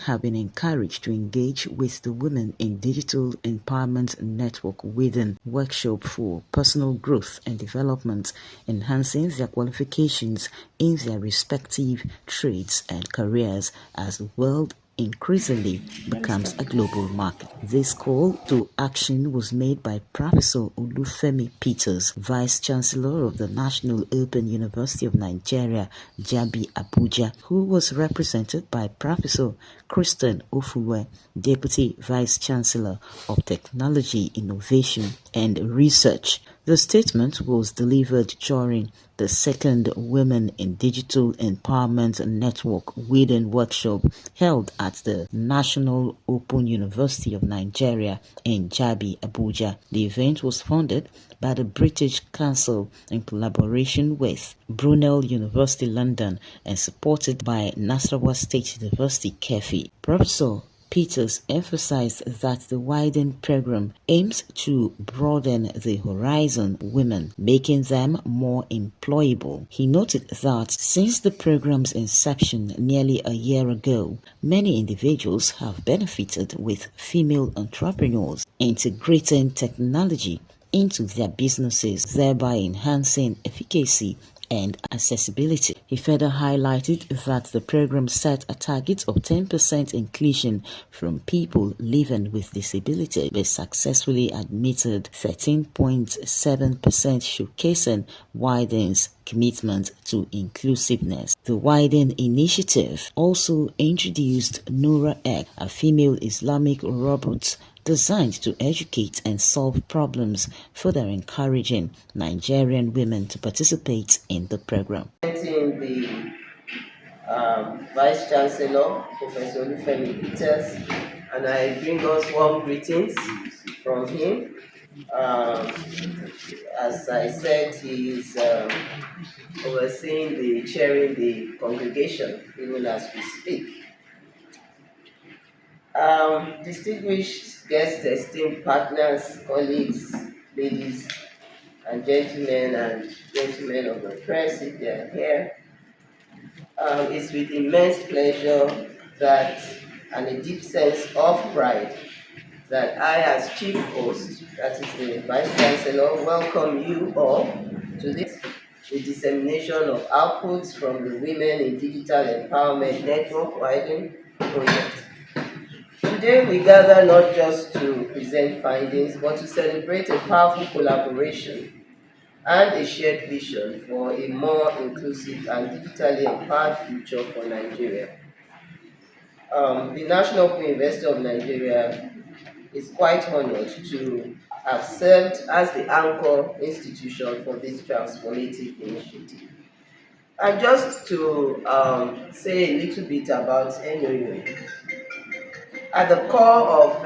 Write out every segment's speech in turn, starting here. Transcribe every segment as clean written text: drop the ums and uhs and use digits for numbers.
have been encouraged to engage with the Women in Digital Empowerment Network WIDEN workshop for personal growth and development, enhancing their qualifications in their respective trades and careers as the world increasingly becomes a global market. This call to action was made by Professor Olufemi Peters, Vice Chancellor of the National Open University of Nigeria, Jabi-Abuja, who was represented by Professor Christian Ofulue, Deputy Vice Chancellor of Technology, Innovation and Research. The statement was delivered during the second Women in Digital Empowerment Network WIDEN workshop held at the National Open University of Nigeria in Jabi-Abuja. The event was funded by the British Council in collaboration with Brunel University London and supported by Nasarawa State University Keffi. Professor Peters emphasized that the WIDEN program aims to broaden the horizon women, making them more employable. He noted that since the program's inception nearly a year ago, many individuals have benefited with female entrepreneurs integrating technology into their businesses, thereby enhancing efficacy and accessibility. He further highlighted that the program set a target of 10% inclusion from people living with disability, but successfully admitted 13.7%, showcasing WIDEN's commitment to inclusiveness. The WIDEN initiative also introduced Noura Ek, a female Islamic robot designed to educate and solve problems, further encouraging Nigerian women to participate in the program. The Vice Chancellor, Professor Olufemi Peters, and I bring us warm greetings from him. As I said, he is overseeing chairing the congregation, even as we speak. Distinguished guests, esteemed partners, colleagues, ladies and gentlemen of the press, if they are here, it's with immense pleasure and a deep sense of pride that I, as chief host, that is the Vice Chancellor, welcome you all to the dissemination of outputs from the Women in Digital Empowerment Network WIDEN project. Today we gather not just to present findings, but to celebrate a powerful collaboration and a shared vision for a more inclusive and digitally empowered future for Nigeria. The National Open University of Nigeria is quite honored to have served as the anchor institution for this transformative initiative. And just to say a little bit about NOU. At the core of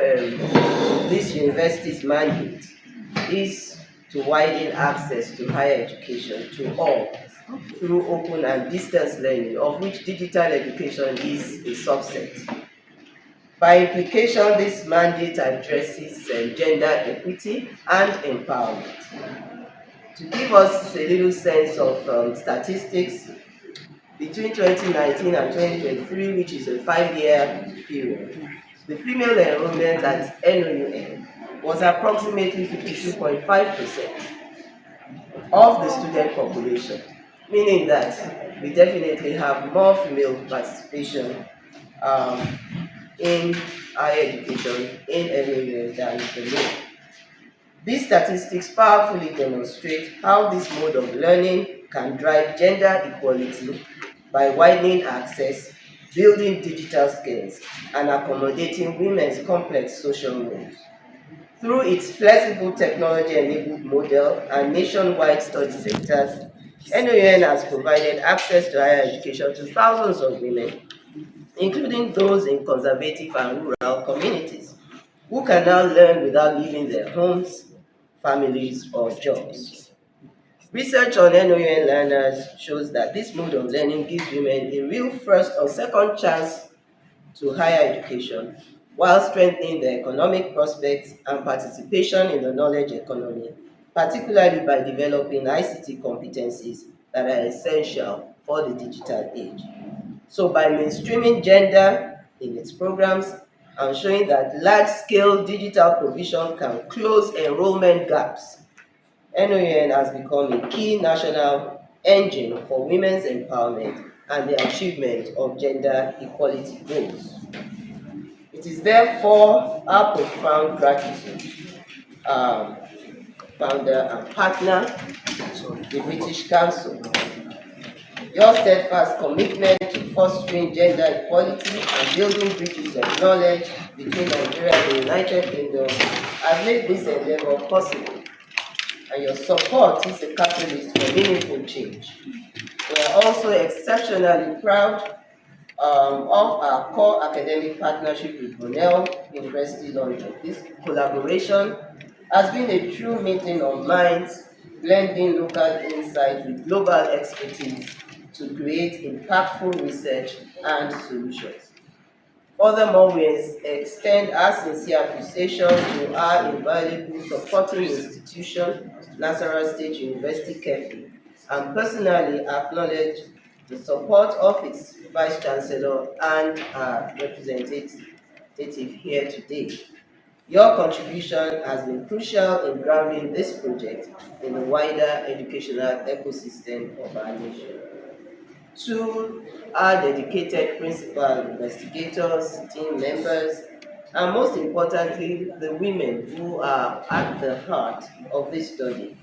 this university's mandate is to widen access to higher education to all through open and distance learning, of which digital education is a subset. By implication, this mandate addresses gender equity and empowerment. To give us a little sense of statistics, between 2019 and 2023, which is a 5-year period, the female enrollment at NOUN was approximately 52.5% of the student population, meaning that we definitely have more female participation in higher education in NOUN than the male. These statistics powerfully demonstrate how this mode of learning can drive gender equality by widening access, building digital skills, and accommodating women's complex social roles. Through its flexible technology-enabled model and nationwide study centers, NOUN has provided access to higher education to thousands of women, including those in conservative and rural communities, who can now learn without leaving their homes, families, or jobs. Research on NOUN learners shows that this mode of learning gives women a real first or second chance to higher education, while strengthening their economic prospects and participation in the knowledge economy, particularly by developing ICT competencies that are essential for the digital age. So by mainstreaming gender in its programs and showing that large-scale digital provision can close enrollment gaps. NOUN has become a key national engine for women's empowerment and the achievement of gender equality goals. It is therefore our profound gratitude, founder and partner, the British Council. Your steadfast commitment to fostering gender equality and building bridges of knowledge between Nigeria and the United Kingdom has made this endeavor possible, and your support is a catalyst for meaningful change. We are also exceptionally proud of our core academic partnership with Brunel University London. This collaboration has been a true meeting of minds, blending local insight with global expertise to create impactful research and solutions. Furthermore, we extend our sincere appreciation to our invaluable supporting institution, Nasarawa State University, Keffi, and personally acknowledge the support of its Vice Chancellor and our representative here today. Your contribution has been crucial in grounding this project in the wider educational ecosystem of our nation. To our dedicated principal investigators, team members, and most importantly, the women who are at the heart of this study,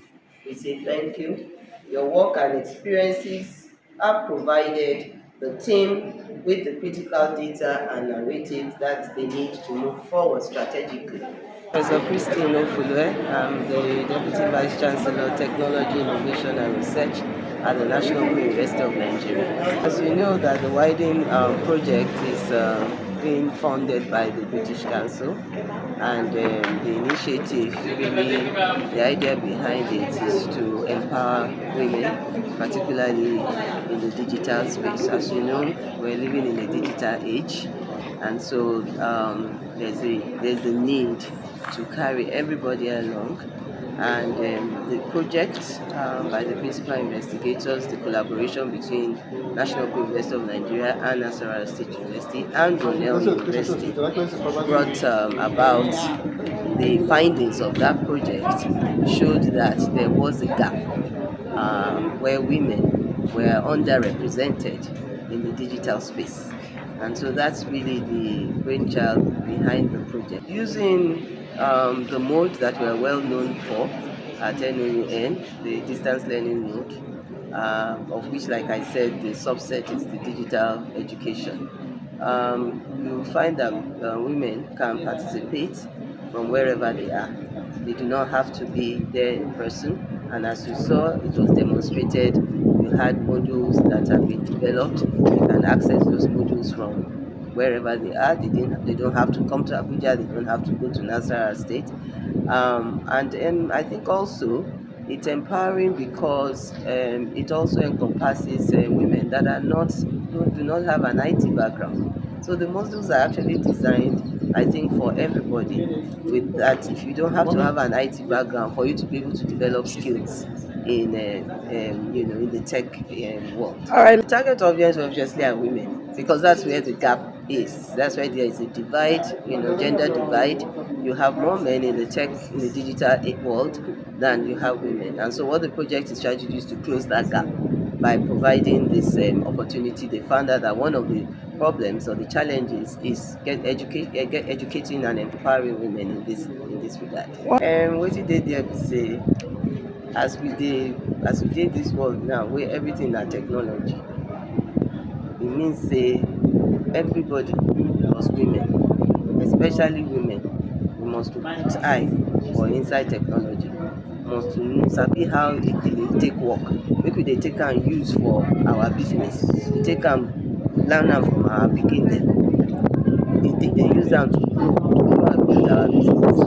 we say thank you. Your work and experiences have provided the team with the critical data and narratives that they need to move forward strategically. Professor Ofulue, I'm the Deputy Vice Chancellor, Technology, Innovation and Research at the National University of Nigeria. As you know, that the WIDEN project is being funded by the British Council, and the initiative, really, the idea behind it is to empower women, particularly in the digital space. As you know, we're living in a digital age, and so there's a need to carry everybody along. And the project by the principal investigators, the collaboration between National University of Nigeria and Nasarawa State University and Brunel University brought about the findings of that project, showed that there was a gap where women were underrepresented in the digital space. And so that's really the brainchild behind the project. Using the mode that we're well known for at NOUN, the distance learning mode, of which, like I said, the subset is the digital education. You'll find that women can participate from wherever they are. They do not have to be there in person. And as you saw, it was demonstrated. You had modules that have been developed. You can access those modules from wherever they are. They don't have to come to Abuja. They don't have to go to Nasarawa State. And I think also it's empowering because it also encompasses women that do not have an IT background. So the modules are actually designed, I think, for everybody. With that, if you don't have to have an IT background, for you to be able to develop skills in in the tech world. All right, the target audience obviously are women, because that's where the gap is. That's why there is a divide, gender divide. You have more men in the digital world than you have women. And so what the project is trying to do is to close that gap by providing this opportunity. They found out that one of the problems or the challenges is educating and empowering women in this regard. What did they say? As we did this world now, where everything is technology, it means say everybody, plus women, especially women, we must put eye for inside technology, must to sabi how it take work, make we dey take and use for our business, we take and learn am from our pikin dem, they use am to grow and build our business.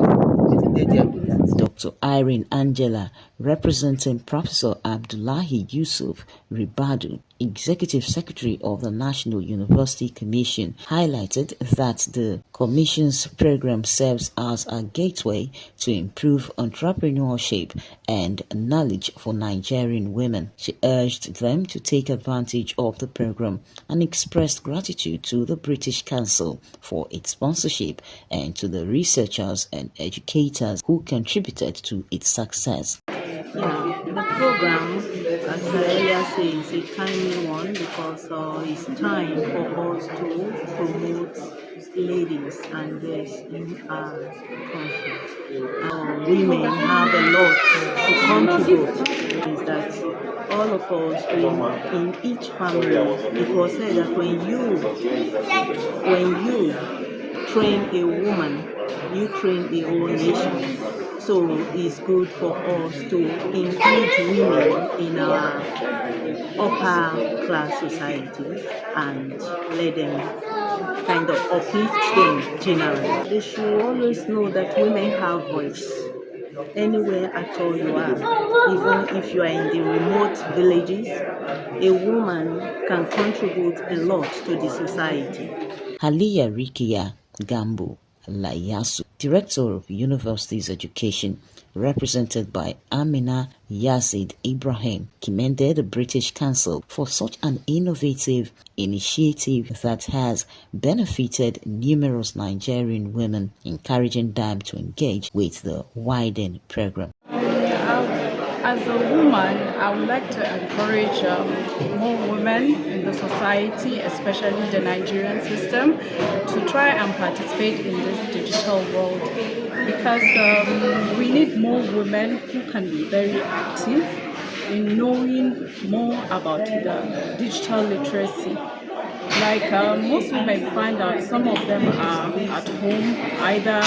Dr. Irene Angela, representing Professor Abdullahi Yusuf Ribadu, Executive Secretary of the National University Commission, highlighted that the Commission's program serves as a gateway to improve entrepreneurship and knowledge for Nigerian women. She urged them to take advantage of the program and expressed gratitude to the British Council for its sponsorship and to the researchers and educators who contributed to its success. Yeah, the program, as I earlier say, is a timely one because it's time for us to promote ladies and girls in our country. Women have a lot to contribute. Is that all of us in each family? It was said that when you train a woman, you train the whole nation. So it's good for us to include women in our upper class society and let them kind of uplift them generally. They should always know that women have voice anywhere at all you are. Even if you are in the remote villages, a woman can contribute a lot to the society. Haliya Rikia Gambo Layasu, Director of Universities Education, represented by Amina Yazid Ibrahim, commended the British Council for such an innovative initiative that has benefited numerous Nigerian women, encouraging them to engage with the WIDEN program. As a woman, I would like to encourage more women in the society, especially the Nigerian system, to try and participate in this digital world because we need more women who can be very active in knowing more about the digital literacy. Like most women find out some of them are at home either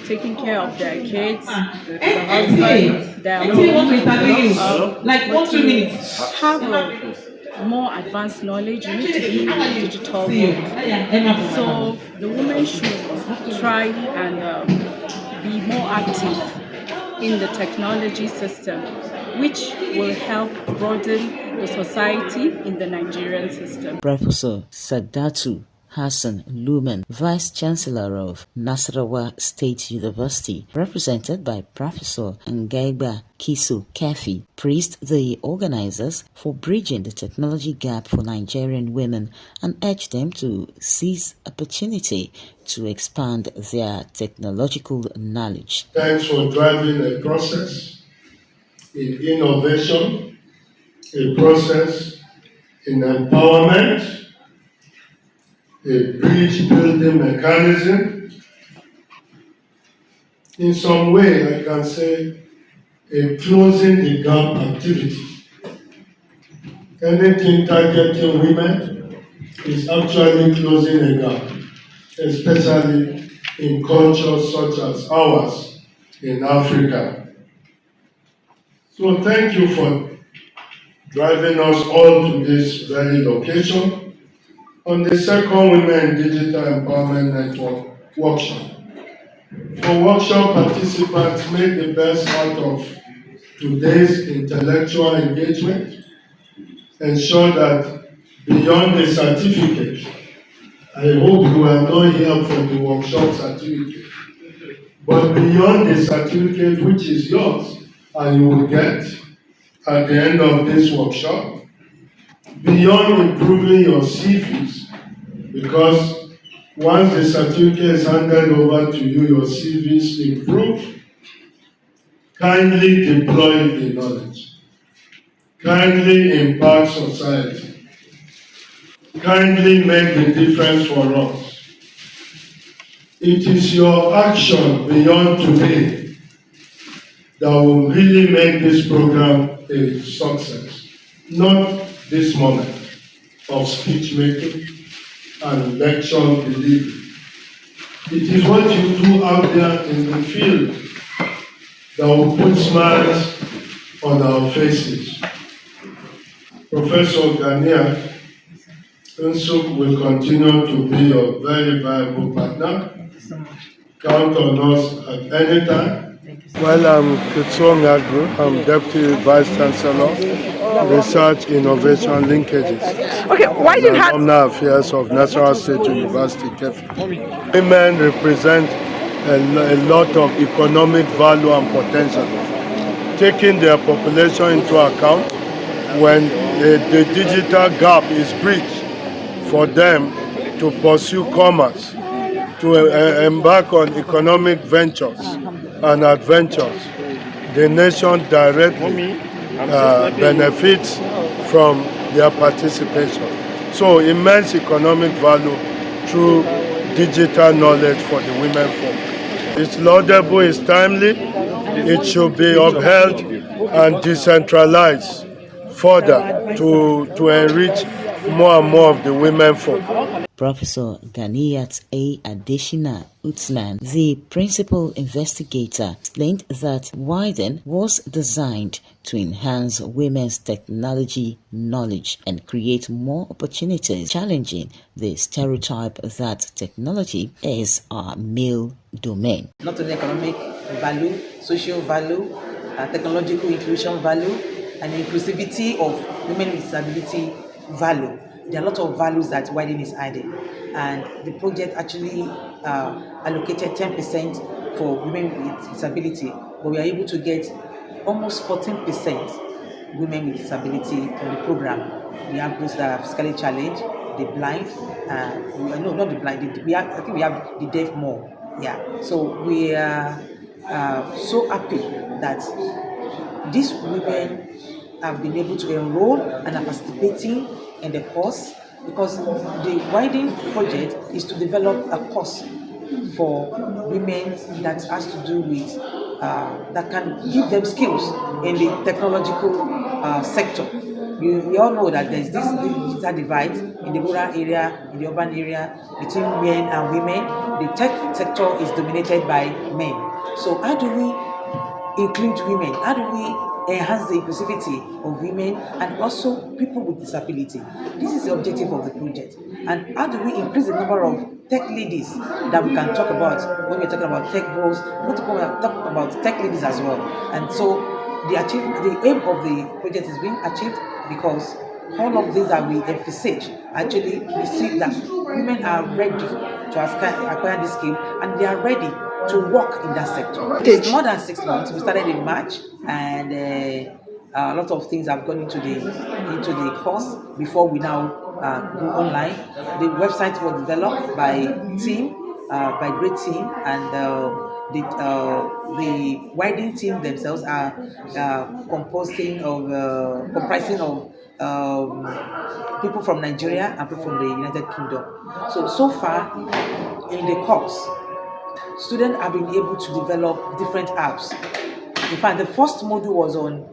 taking care of their kids, the husband, their home. Like 2 minutes. Have a more advanced knowledge, you need to be in the digital world. So the women should try and be more active in the technology system, which will help broaden the society in the Nigerian system. Professor Sadatu Hassan Luman, Vice Chancellor of Nasarawa State University, represented by Professor Ngaiba Kiso Keffi, praised the organizers for bridging the technology gap for Nigerian women and urged them to seize opportunity to expand their technological knowledge. Thanks for driving a process in innovation, a process in empowerment, a bridge building mechanism. In some way, I can say a closing the gap activity. Anything targeting women is actually closing a gap, especially in cultures such as ours in Africa. So thank you for driving us all to this very location on the second Women Digital Empowerment Network workshop. For workshop participants, make the best out of today's intellectual engagement. Ensure that beyond the certificate, I hope you are not here for the workshop certificate, but beyond the certificate which is yours and you will get at the end of this workshop, beyond improving your CVs, because once the certificate is handed over to you, your CVs improve. Kindly deploy the knowledge. Kindly impact society. Kindly make the difference for us. It is your action beyond today that will really make this program a success, not this moment of speech making and lecture delivery. It is what you do out there in the field that will put smiles on our faces. Professor Ghania Nsuk will continue to be your very valuable partner count on us at any time. Well, I'm Kutsuo Ngagru. I'm Deputy Vice Chancellor, Research, Innovation, Linkages. Okay, why did have Alumni Affairs of Nasarawa State University, Keffi. Women represent a lot of economic value and potential. Taking their population into account, when the digital gap is bridged for them to pursue commerce, to embark on economic ventures and adventures, the nation directly benefits from their participation. So immense economic value through digital knowledge for the women folk. It's laudable, it's timely, it should be upheld and decentralized further to enrich more and more of the women folk. Professor Ganiyat A. Adeshina Uthman, the principal investigator, explained that WIDEN was designed to enhance women's technology knowledge and create more opportunities, challenging the stereotype that technology is a male domain. Not only economic value, social value, technological inclusion value, and inclusivity of women with disability value. There are a lot of values that WIDEN is adding, and the project actually allocated 10% for women with disability, but we are able to get almost 14% women with disability from the program. We have those that are physically challenged, the blind, no, not the blind. I think we have the deaf more. Yeah, so we are so happy that these women have been able to enroll and are participating in the course, because the WIDEN project is to develop a course for women that has to do with that can give them skills in the technological sector. We all know that there's this digital divide in the rural area, in the urban area, between men and women. The tech sector is dominated by men. So how do we include women? How do we enhance the inclusivity of women and also people with disability? This is the objective of the project. And how do we increase the number of tech ladies that we can talk about when we're talking about tech bros? We want to talk about tech ladies as well. And so the aim of the project is being achieved because all of these that we emphasize, actually we see that women are ready to acquire this skill and they are ready to work in that sector. It's more than 6 months. We started in March, and a lot of things have gone into the course before we now go online. The website was developed by great team, and the WIDEN team themselves are comprising of people from Nigeria and people from the United Kingdom. So far in the course, students have been able to develop different apps. In fact, the first module was on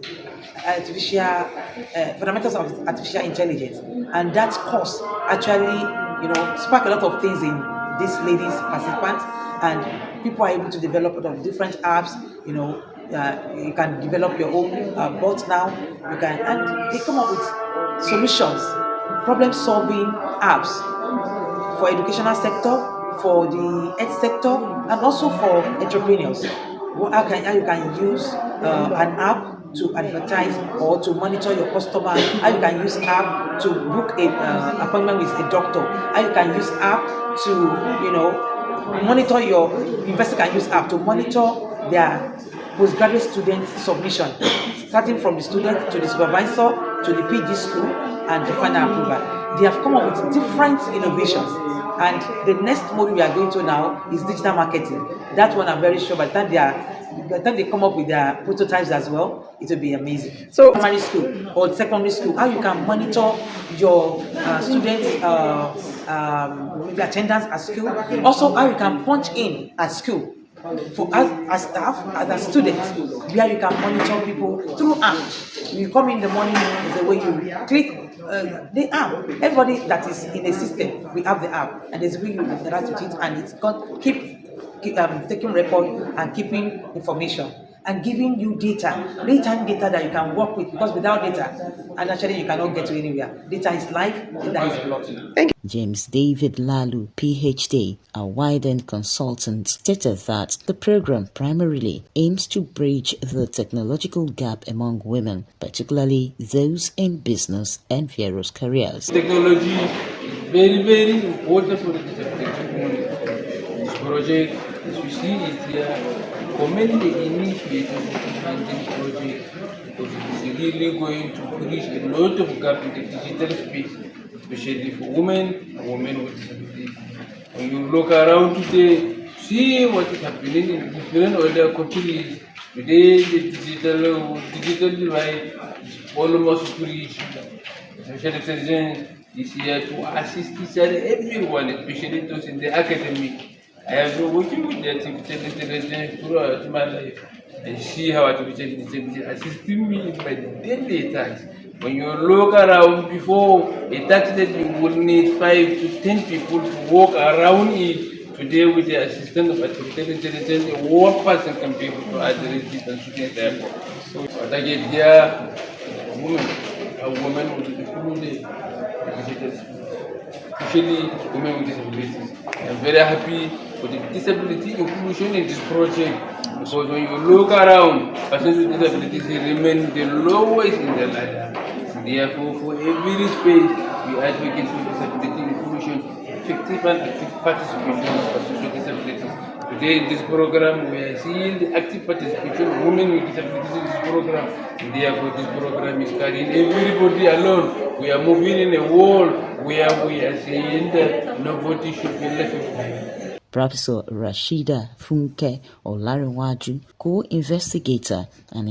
fundamentals of artificial intelligence, and that course actually, sparked a lot of things in these ladies participants, and people are able to develop a lot of different apps. You can develop your own bot now. And they come up with solutions, problem-solving apps for educational sector, for the health sector, and also for entrepreneurs. How you can use an app to advertise or to monitor your customer, how you can use app to book a appointment with a doctor, how you can use app to monitor your investor can use app to monitor their postgraduate student submission, starting from the student to the supervisor to the PG school and the final approval. They have come up with different innovations. And the next module we are going to now is digital marketing. That one I'm very sure by the time they come up with their prototypes as well, it will be amazing. So primary school or secondary school, how you can monitor your students' maybe attendance at school. Also, how you can punch in at school. For as staff, as a student, where you can monitor people through app. You come in the morning, is the way you click the app. Everybody that is in the system, we have the app, and there's a way you interact with it, and it's got keep taking record and keeping information. and giving you data, real-time data that you can work with, because without data, and actually you cannot get to anywhere. Data is life, data is blood. Thank you. James David Lalu, PhD, a WIDEN consultant, stated that the program primarily aims to bridge the technological gap among women, particularly those in business and various careers. Technology is very, very important for the disability. This project, as we see it here, commend the initiative behind this project because it is really going to bridge a lot of gap in the digital space, especially for women and women with disabilities. When you look around today, see what is happening in different other countries. Today, the digital divide is almost bridged. Artificial intelligence is here to assist each and everyone, especially those in the academic. I have been working with the artificial intelligence throughout my life. I see how artificial intelligence is assisting me in my daily tasks. When you look around before, a task that you would need 5 to 10 people to walk around it, today with the assistance of artificial intelligence, one person can be able to address it and students therefore. So what I get here, a woman with disabilities, especially women with disabilities. I'm very happy for the disability inclusion in this project because when you look around, persons with disabilities remain the lowest in the ladder. Therefore, for every space, we advocate for disability inclusion, effective and active participation of persons with disabilities. Today in this program, we are seeing the active participation of women with disabilities in this program. And therefore, this program is carrying everybody along. We are moving in a world where we are saying that nobody should be left behind. Professor Rashida Funke Olarinwaju, co-investigator and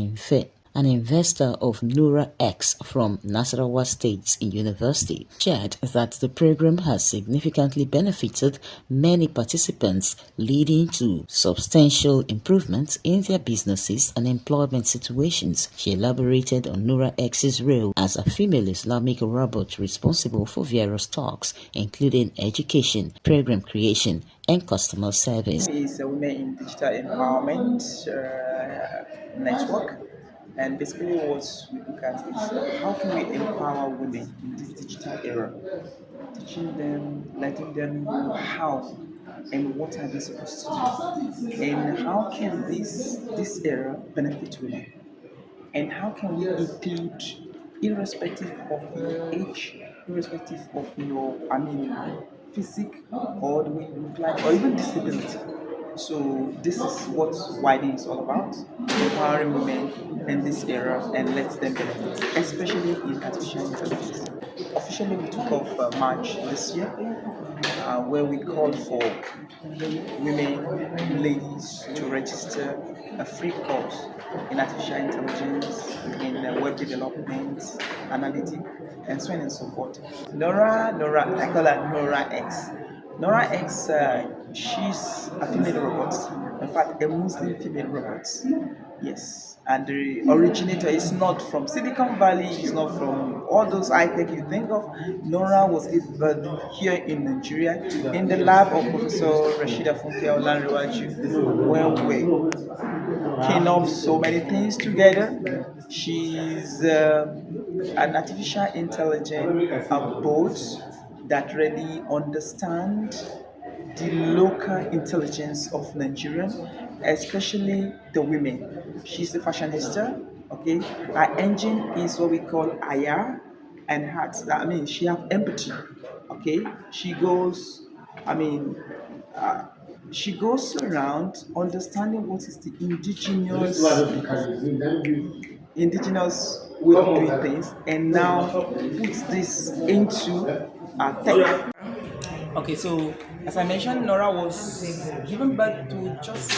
investor of Nura X from Nasarawa State University, shared that the program has significantly benefited many participants, leading to substantial improvements in their businesses and employment situations. She elaborated on Nura X's role as a female Islamic robot responsible for various tasks, including education, program creation, and customer service. Is a Women in Digital Empowerment network. And basically what we look at is how can we empower women in this digital era? Teaching them, letting them know how and what are they supposed to do. And how can this era benefit women? And how can we include, irrespective of your age, irrespective of your, physique or the way you look like, or even disability. So this is what WIDEN is all about, empowering women in this era and let them benefit, especially in artificial intelligence. Officially, we took off March this year, where we called for women, ladies to register a free course in artificial intelligence, in web development, analytics, and so on and so forth. Nora, I call her Nora X. Nora X, she's a female robot. In fact, a Muslim female robot. Yes, and the originator is not from Silicon Valley. It's not from all those high tech you think of. Nora was here in Nigeria in the lab of Professor Rashida Funke Olarinwaju, where we came up so many things together. She's an artificial intelligence bot that really understands the local intelligence of Nigerian, especially the women. She's a fashionista, okay? Her engine is what we call IR and heart. That means she have empathy, okay? She goes around understanding what is the indigenous way of doing things, and now puts this into tech. Okay, so as I mentioned, Nora was given birth to just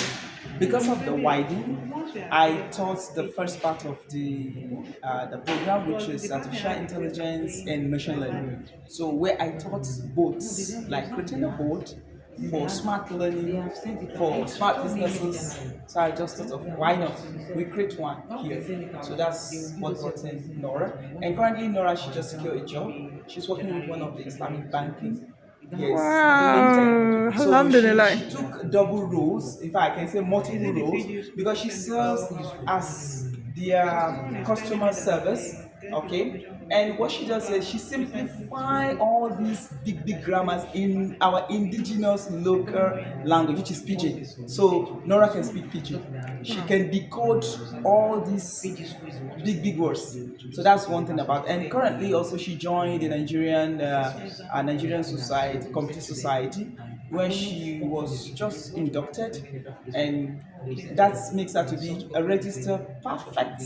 because of the WIDEN. I taught the first part of the program, which is artificial intelligence and machine learning. So where I taught bots, like creating a bot for smart learning, for smart businesses. So I just thought of why not we create one here. So that's what brought in Nora. And currently Nora, she just secured a job. She's working with one of the Islamic banking Yes. Wow. So Alhamdulillah. she took double roles, if I can say multiple roles, because she serves as their customer service, okay? And what she does is she simplifies all these big grammars in our indigenous local language, which is Pidgin. So Nora can speak Pidgin. She can decode all these big words. So that's one thing about. And currently also she joined the Nigerian Society, Computer Society, where she was just inducted, and that makes her to be a registered perfect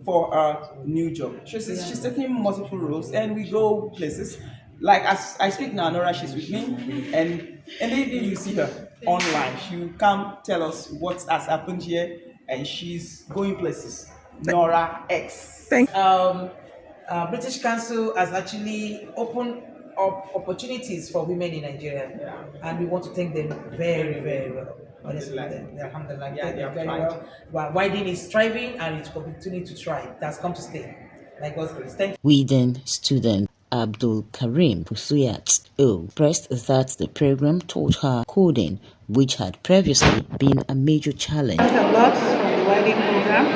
for a new job. She's taking multiple roles, and we go places. Like as I speak now, Nora, she's with me, and anything you see her online, she will come tell us what has happened here, and she's going places. Nora X. Thank British Council has actually opened up opportunities for women in Nigeria, and we want to thank them very well. Honestly, alhamdulillah, they are very well. While WIDEN is thriving and it's continuing to thrive. It has come to stay. Like God's grace. Thank you. WIDEN student Abdul Karim Pusuyat expressed that the program taught her coding, which had previously been a major challenge. I learned a lot from the WIDEN program.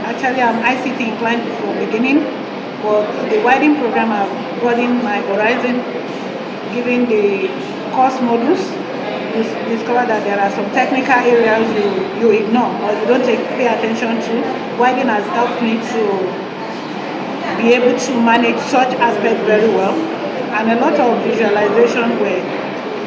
Actually, I'm ICT inclined from the beginning, but the WIDEN program has broadened my horizon, giving the course modules. You discover that there are some technical areas you ignore or you don't pay attention to. WIDEN has helped me to be able to manage such aspects very well, and a lot of visualization were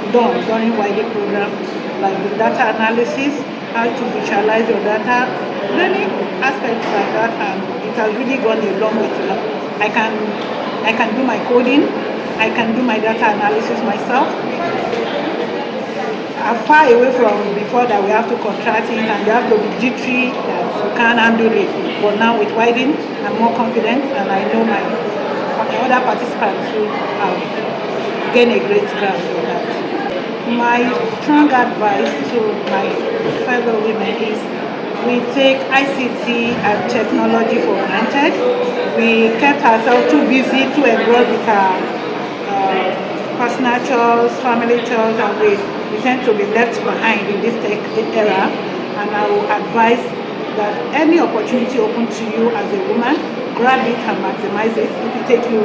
done during WIDEN program, like the data analysis, how to visualize your data, many aspects like that, and it has really gone a long way to help. I can do my coding, I can do my data analysis myself. I'm far away from before that we have to contract it and you have to be jittery that you can't handle it. But now with WIDEN, I'm more confident, and I know my other participants who have gained a great ground in that. My strong advice to my fellow women is we take ICT and technology for granted. We kept ourselves too busy to enroll with our personal chores, family chores, and we tend to be left behind in this tech era. And I will advise that any opportunity open to you as a woman, grab it and maximize it. It will take you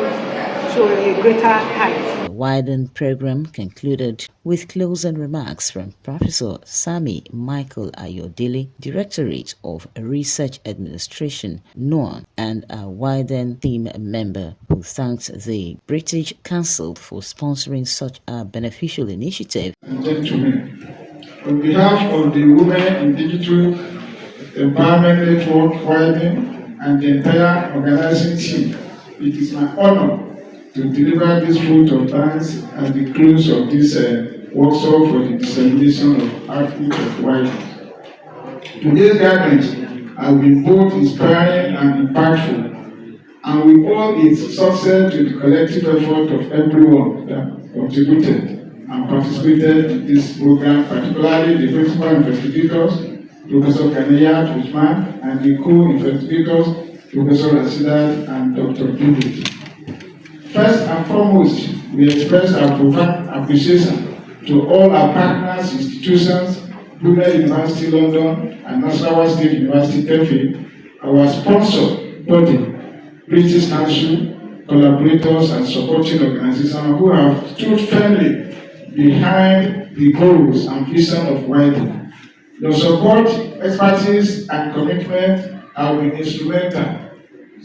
to a greater height. The WIDEN program concluded with closing remarks from Professor Sami Michael Ayodele, Directorate of Research Administration, NOAN, and a WIDEN team member who thanked the British Council for sponsoring such a beneficial initiative. And gentlemen, on behalf of the Women in Digital Empowerment Network, WIDEN, and the entire organizing team, it is my honor to deliver this fruit of thanks at the close of this workshop for the dissemination of output of WIDEN. Today's guidance has been both inspiring and impactful, and we owe its success to the collective effort of everyone that contributed and participated in this program, particularly the principal investigators, Professor Kaniyat Usman, and the co-investigators, Professor Rasidat and Dr. Dudu. First and foremost, we express our profound appreciation to all our partners, institutions, Brunel University London and Nasarawa State University, Keffi, our sponsor body, British Council, collaborators and supporting organizations who have stood firmly behind the goals and vision of WIDEN. Your support, expertise and commitment have been instrumental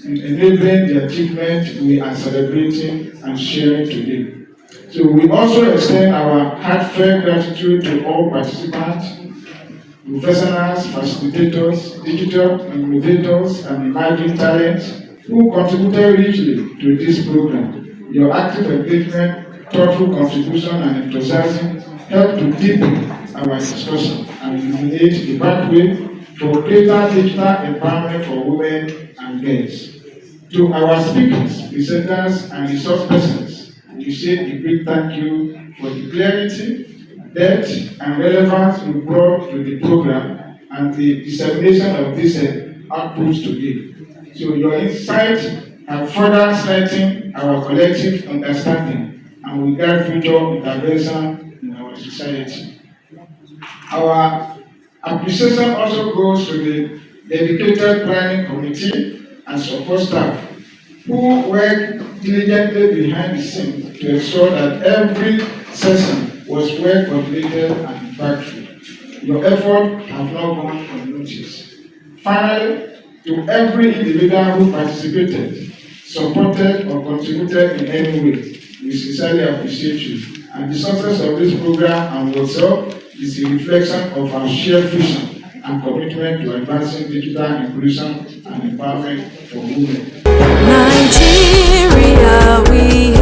in enabling the achievement we are celebrating and sharing today. So we also extend our heartfelt gratitude to all participants, professionals, facilitators, digital innovators, and emerging talents who contributed richly to this program. Your active engagement, thoughtful contribution, and enthusiasm help to deepen our discussion and illuminate the pathway for greater digital empowerment for women and girls. To our speakers, presenters, and resource persons, we say a big thank you for the clarity, depth, and relevance you brought to the program and the dissemination of this outputs today. So your insights have further strengthened our collective understanding and and will guide future intervention in our society. Our appreciation also goes to the dedicated planning committee and support staff who work diligently behind the scenes to ensure that every session was well coordinated and impactful. Your efforts have not gone unnoticed. Finally, to every individual who participated, supported, or contributed in any way, we sincerely appreciate you. And the success of this program and yourself is a reflection of our shared vision and commitment to advancing digital inclusion and empowerment for women. Nigeria, we